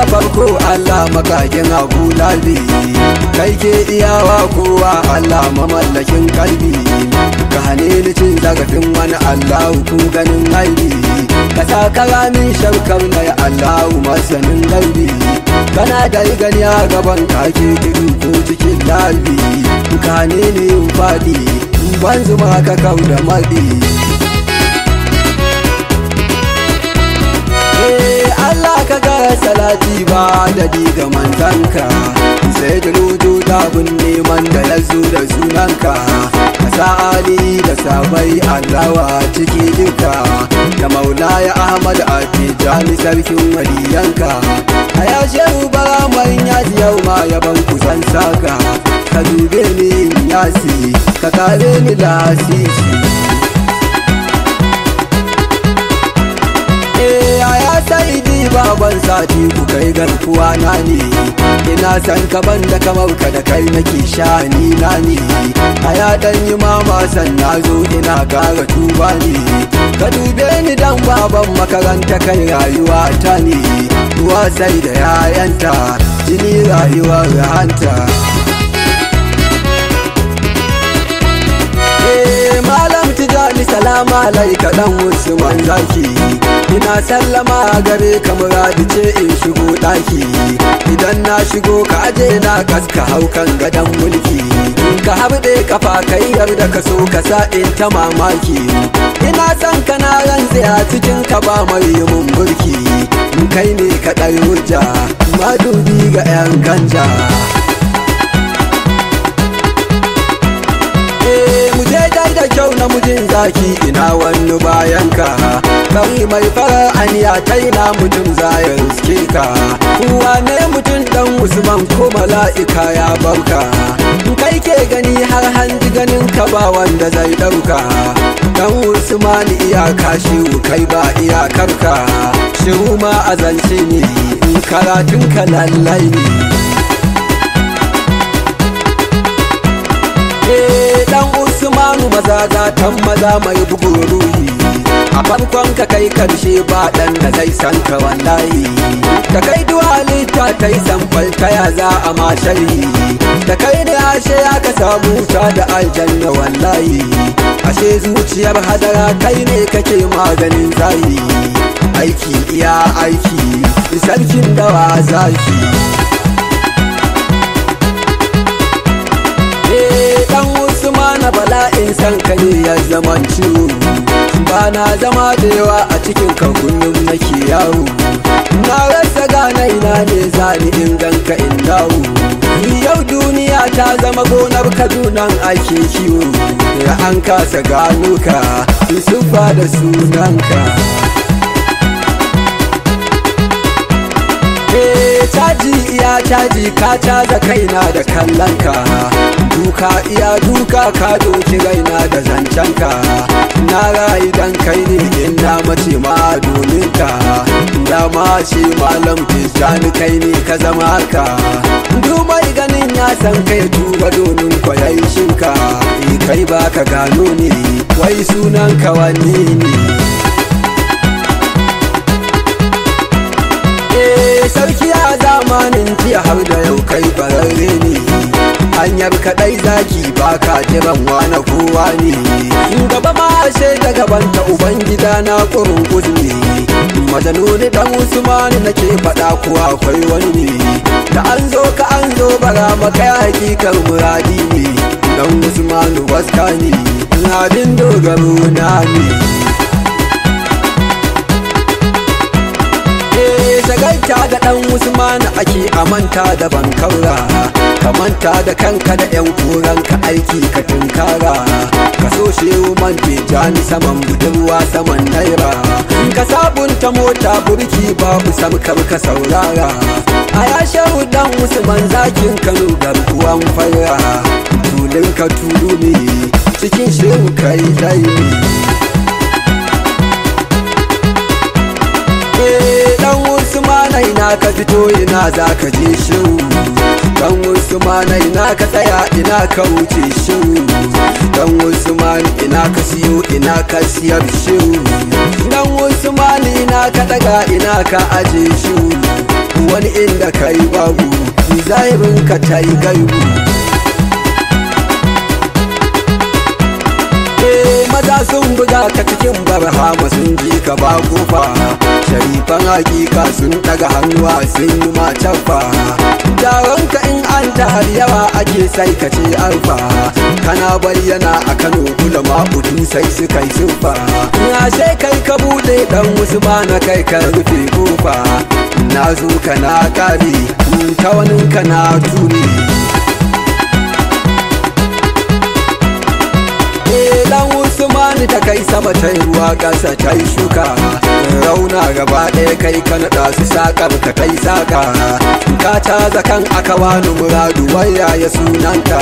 farko Allah makagin Abu Labi, kai ke iyawa kowa Allah mamallakin kalbi, ka hane ni cin zarafin wani Allah ku ganin haibi, ka sa karamin shaukar na ya Allah masanin garbi, kana da gani a gaban kake tudu ko cikin labi, ka hane ni yin faɗi ban zuma ka kau da maɗi. Allah ka ga salati ba da diga manzanka, sai da rudu dabun neman da ya zo da sunanka, ka sa Ali da sabai Allawa ciki duka, da Maulaya Ahmad Atijani sarkin waliyanka, a ya shehu bara manya yau ma yaban kusan saka, ka dube ni yasi ka kare ni lasisi. Saidi baban sati ku kai garkuwa na ne, ina san ka banda kamar ka da kai nake shani na ne, a ya dan yi mama san na zo ina kara tuba ne, ka dube ni dan baban makaranta kai rayuwa ta ne, ruwa sai da yayanta jini rayuwar hanta. Malam Tijani salama alaika dan Usman zaki, ina sallama gare ka muradi ce in shigo daki, idan na shigo ka aje na kaska haukan gadan mulki, ka habde kafa kai yarda ka so ka sa in ta mamaki, ina san kana rantse a cikin ka ba mai mun burki, kai ne ka dai hujja madubi ga yan ganja. Da kyau namijin zaki ina wani bayan ka, bari mai fara aniya ta ina mutum zaya riske ka, wane mutum dan Usman ko mala'ika ya barka, kai ke gani har hanji ganin ka ba wanda zai dauka, dan Usman iyaka shiru kai ba iyakar ka, shiru ma azance ne in karatun ka lallai ne. Dan Usmanu maza gatan maza mai bugun ruhi, a farkon ka kai karshe ba dan da zai san ka wallahi, da kai duwalita ta yi samfal ta ya za a ma sharhi, da kai da ashe ya ka samu ta da aljanna wallahi, ashe zuciyar hadara kai ne kake maganin zahi, aiki iya aiki sarkin dawa zaki. Na bala'in san ka ne ya zaman ciwo, ba na zama da yawa a cikin kan kullum nake yawo, na rasa gane ina ne zani in ganka in dawo, yau duniya ta zama gonar kadunan ake kiwo, da an kasa gano ka sufa da sunanka. Caji iya caji ka caza kaina da kallonka, duka iya duka ka doki raina da zancenka, na rayu dan kai ne in na mace ma domin ka, dama ce malam Tijjani kai ne ka zama haka, dumai ganin ya san kai tuba domin kwayayi shinka, kai ba ka gano ne wai sunan ka wanne ne. Sarki a zamanin jiya har da yau kai bararre ne, hanyar kadai zaki baka jiran wani kowa ne, gaba ma ashe da gaban ta ubangida na kurun ne, majanuni dan Usman nake faɗa kuwa akwai wani ne, da an zo ka an zo bara maka hakikar muradi ne, dan Usman waska ne abin dogaro na ne. Shagaita da dan Usman ake amanta da bankaura, ka manta da kanka da yan koranka aiki ka tunkara, ka so shehu man Tijjani saman budurwa saman naira, ka sabunta mota burki babu samkar ka saurara, a ya shehu dan Usman zakin Kano garkuwan fara, tulin ka tulu ne cikin shehu kai dai ne. Dan Usman ina ka fito ina za ka je shehu, dan Usman ina ka tsaya ina ka wuce shehu, dan Usman ina ka siyo ina ka siyar shehu, dan Usman ina ka daga ina ka aje shehu, wani inda kai babu zahirin ka ta yi gaibu. Maza sun buga ka cikin barhama sun ji ka ba kofa, sharifan hakika sun daga hannuwa sun yi macafa. Taron ka in an har yawa ake sai ka ce alfa, kana bayyana a Kano ulama udu sai su kai sufa. Ashe kai ka bude dan Usmana kai ka rufe kofa, na zo ka na kare ta wani ka na tuni. Dan Usmani ta kai sama ta ruwa ƙasa ta yi shuka, rauna gaba ɗaya kai ka naɗa su saƙar ka kai saƙa. Ka caza kan aka wani muradu waya ya sunanka,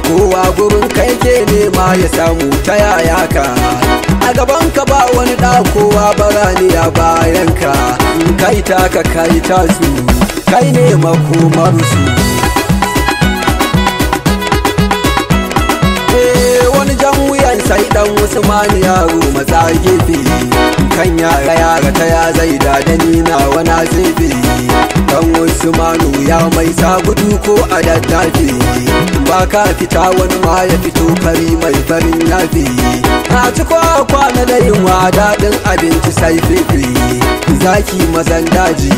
kowa gurin kai ke nema ya samu ta yaya ka. A gaban ka ba wani ɗa kowa barani a bayan ka, kai taka kai tasu kai ne makomarsu. Sai dan Usmani yaro matsa gefe, kan yara ta ya zai da ni na wana zefe. Dan Usmanu ya mai sa gudu ko a daddafe, ba ka fita wani ma ya fito fari mai farin yafe. Na ci kwana da yunwa daɗin abinci sai fefe, zaki mazan daji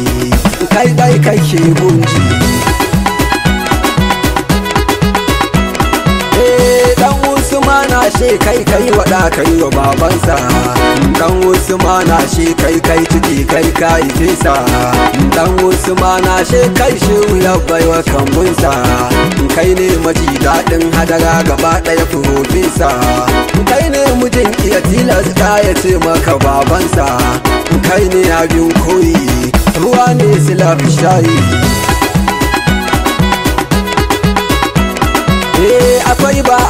kai dai kai ke gunji. Usmana she kai wada kai wa babansa, dan Usmana she kai ciki kai fesa. Dan Usmana she kai shehu ya baiwa kambunsa, kai ne maji daɗin hadara gaba ɗaya profesa. Kai ne mijin iya tilasta ya ce maka babansa, kai ne abin koyi ruwa ne sila shayi.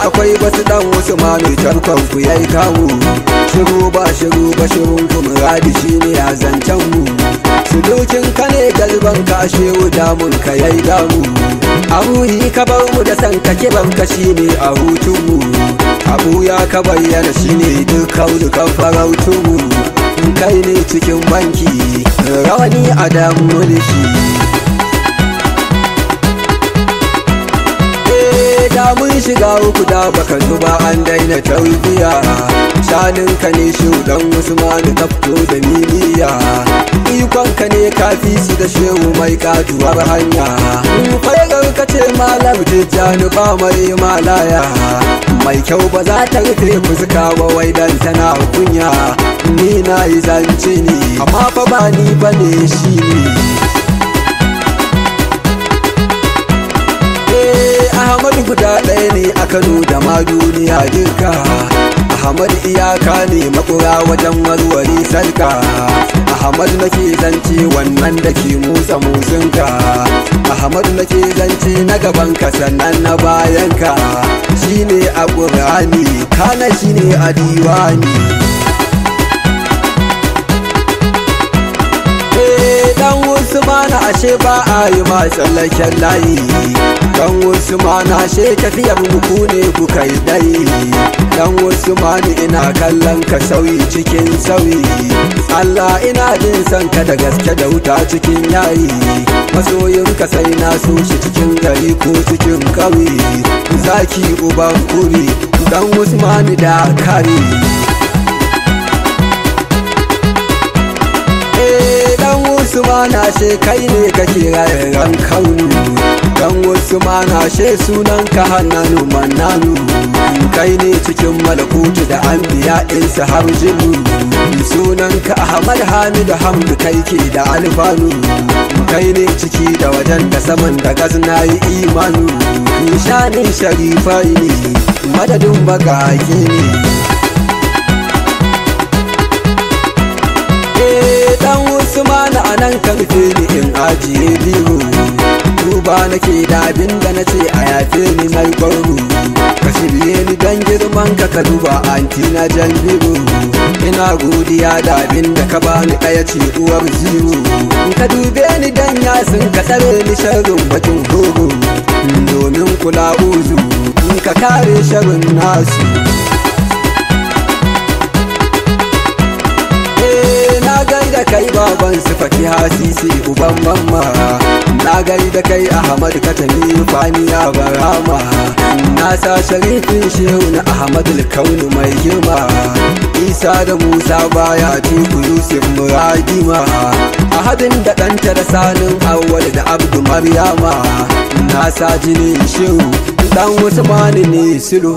akwai basu dan Usmanu tarkon ku yayi kamu. Shiru ba shirun ku muradi shine a zancen mu. Sulukin ka ne galban ka shehu damun ka yayi damu. Abuhi ka bar mu da san ka kiban ka shine a hutun mu. Abu ya ka bayyana shine dukkan farautun mu. Kai ne cikin banki rawani a damu mulki. Da mun shiga uku da baka zuba an daina tarbiya. Shaninka ne shudan Usmanu kafto da miliya. Ikonka ne kafi su da shehu mai katuwar hanya. Faigar ka ce malam Tijjani ba mai malaya. Mai kyau ba za ta rufe fuska ba wai dan tana kunya. Ni na yi zance ne amma fa ba ni bane shi ne. Ahmadu guda ɗaya ne a Kano da ma duniya duka. Ahmadu iyaka ne makura wajen warware sarka. Ahmadu nake zance wannan da ke motsa motsinka. Ahmadu nake zance na gabanka sannan na bayanka. Shine a ƙur'ani kana shine a diwani. Dan Usmana ashe ba a yi ma tsallaken layi. Dan Usmana ashe tafiyar muku ne ku kai dai. Dan Usmanu ina kallon ka sauyi cikin sauyi. Allah ina jin san ka da gaske da wuta cikin yayi. Masoyin ka sai na so shi cikin gari ko cikin kauye. Zaki uban kuri Dan Usmanu da kare. Usmana she kai ne kake rayuwar kaunu. Dan Usmana she sunan ka Hannanu Mannanu. Kai ne cikin malakutu da anbiya insa har jinnu. Sunan ka Ahmad Hamidu Hamdu kai ke da alfanu. Kai ne ciki da wajen da saman da gazna yi imanu. Nishanin sharifai ne madadin bagage ne. Dan Usmanu anan karfe ni in ajiye biro. Duba nake da abin da nace a yafe ni na gwaro. Ka shirye ni dan girman ka duba anti na jan biro. Ina godiya da abin da ka bani ɗaya ce uwar zero. Ka dube ni dan yasin ka tsare ni sharrin bakin horo. Domin kula uzu ka kare sharrin nasu. kai baban su Fatiha Sisi uban mamma. Na gaida kai Ahmad Katami Faniya Barama. Na sa sharifin shehu na Ahmad Kaunu mai girma. Isa da Musa baya Tiku Yusuf Muradima. Ahadin da ɗanta da sanin Awwal da Abdu Maryama. Na sa jini shehu dan Usmani ne sulhu.